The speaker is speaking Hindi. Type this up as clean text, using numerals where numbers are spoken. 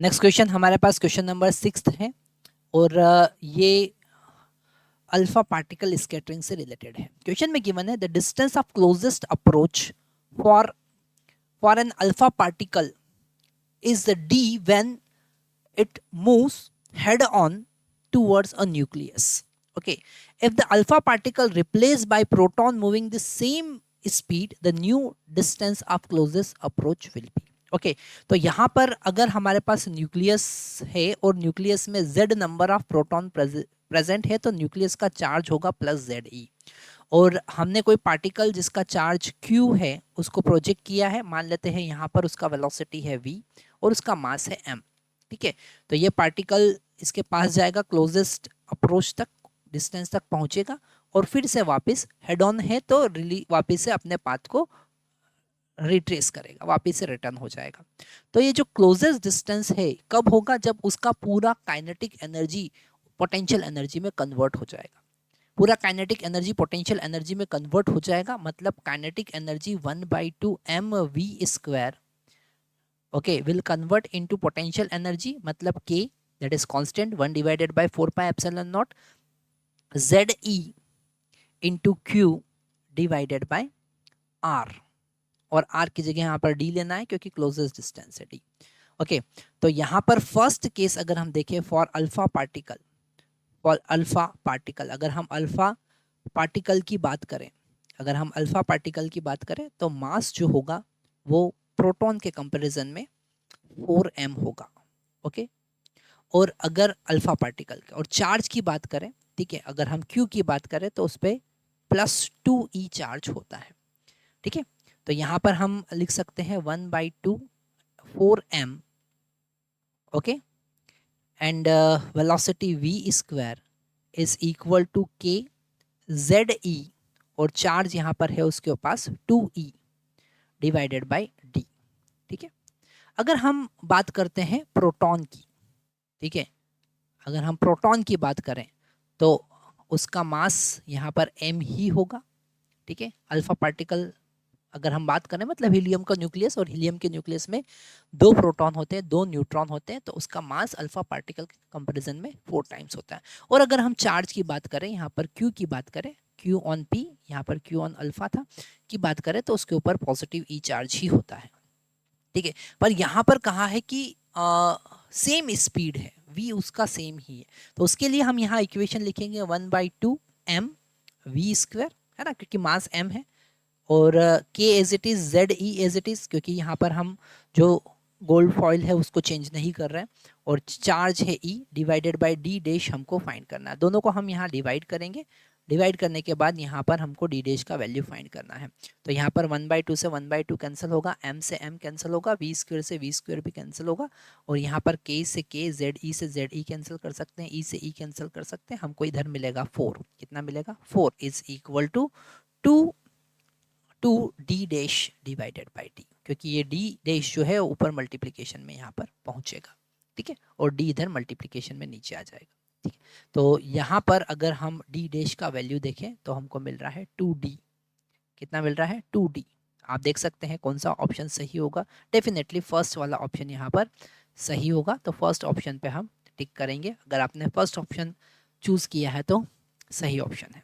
नेक्स्ट क्वेश्चन हमारे पास क्वेश्चन नंबर 6 है और ये अल्फा पार्टिकल स्कैटरिंग से रिलेटेड है। क्वेश्चन में गिवन है the distance of closest approach for for an alpha particle is the d when it moves head on towards a nucleus. Okay, if the alpha particle replaced by proton moving the same speed, the new distance of closest approach will be. Okay तो यहाँ पर अगर हमारे पास न्यूक्लियस है और न्यूक्लियस में z number of proton present है तो न्यूक्लियस का चार्ज होगा प्लस ZE और हमने कोई पार्टिकल जिसका चार्ज q है उसको प्रोजेक्ट किया है, मान लेते हैं यहाँ पर उसका वेलोसिटी है v और उसका मास है m। ठीक है, तो ये पार्टिकल इसके पास जाएगा, क्लोजेस्ट अप्रोच तक डिस्टेंस तक पहुंचेगा और फिर से वापस हेड ऑन है तो वापस से अपने पाथ को रिट्रेस करेगा, वापस से रिटर्न हो जाएगा। तो ये जो क्लोजेस्ट डिस्टेंस है कब होगा, जब उसका पूरा काइनेटिक एनर्जी पोटेंशियल एनर्जी में कन्वर्ट हो जाएगा। पूरा काइनेटिक एनर्जी पोटेंशियल एनर्जी में कन्वर्ट हो जाएगा, मतलब kinetic energy 1/2 mv², okay, will convert into potential energy, मतलब k that is constant 1/4πε0 ZE into q divided by r, और r की जगह यहाँ पर d लेना है क्योंकि क्लोजेस्ट डिस्टेंस है d। ओके, तो यहाँ पर फर्स्ट केस अगर हम देखें फॉर अल्फा पार्टिकल, अगर हम अल्फा पार्टिकल की बात करें, तो मास जो होगा वो प्रोटॉन के कंपैरिजन में 4m होगा। ओके, और अगर अल्फा पार्टिकल और चार्ज की बात करें, ठीक है, अगर हम q की बात करें तो उस पर +2e चार्ज होता है। ठीक है, तो यहाँ पर हम लिख सकते हैं 1/2 4m, okay, and velocity v² is equal to k ZE, और चार्ज यहाँ पर है उसके पास 2e डिवाइडेड बाय d। ठीक है, अगर हम बात करते हैं प्रोटॉन की, ठीक है, अगर हम प्रोटॉन की बात करें तो उसका मास यहाँ पर m ही होगा। ठीक है, अल्फा पार्टिकल अगर हम बात करें मतलब हीलियम का न्यूक्लियस, और हीलियम के न्यूक्लियस में 2 प्रोटॉन होते हैं 2 न्यूट्रॉन होते हैं, तो उसका मास अल्फा पार्टिकल के कंपैरिजन में 4 टाइम्स होता है। और अगर हम चार्ज की बात करें, यहाँ पर q की बात करें, q ऑन p, यहाँ पर q ऑन अल्फा था, की बात करें तो उसके ऊपर पॉजिटिव e चार्ज ही होता है। ठीक है, पर यहाँ पर कहा है कि सेम स्पीड है, v उसका सेम ही है, तो उसके लिए हम यहाँ इक्वेशन लिखेंगे 1/2 mv², है ना, क्योंकि मास m है, और k as it is, ZE as it is, क्योंकि यहाँ पर हम जो गोल्ड फॉइल है उसको चेंज नहीं कर रहे हैं, और चार्ज है E divided by d dash हमको फाइंड करना है। दोनों को हम यहाँ डिवाइड करेंगे, डिवाइड करने के बाद यहाँ पर हमको d डैश का वैल्यू फाइंड करना है। तो यहाँ पर 1/2 से 1/2 कैंसिल होगा, m से m कैंसिल होगा, v² से v² भी कैंसिल होगा, और यहाँ पर k से k, ZE से ZE कैंसिल कर सकते हैं, E से E कैंसिल कर सकते हैं, हमको इधर मिलेगा 4। कितना मिलेगा? 4 is equal to 2d dash divided by d, क्योंकि ये d डैश जो है ऊपर मल्टीप्लिकेशन में यहाँ पर पहुंचेगा। ठीक है, और d इधर मल्टीप्लिकेशन में नीचे आ जाएगा। ठीक है, तो यहाँ पर अगर हम d डैश का वैल्यू देखें तो हमको मिल रहा है 2d। कितना मिल रहा है? 2d। आप देख सकते हैं कौन सा ऑप्शन सही होगा। डेफिनेटली फर्स्ट वाला ऑप्शन यहाँ पर सही होगा, तो फर्स्ट ऑप्शन पे हम टिक करेंगे। अगर आपने फर्स्ट ऑप्शन चूज किया है तो सही ऑप्शन है।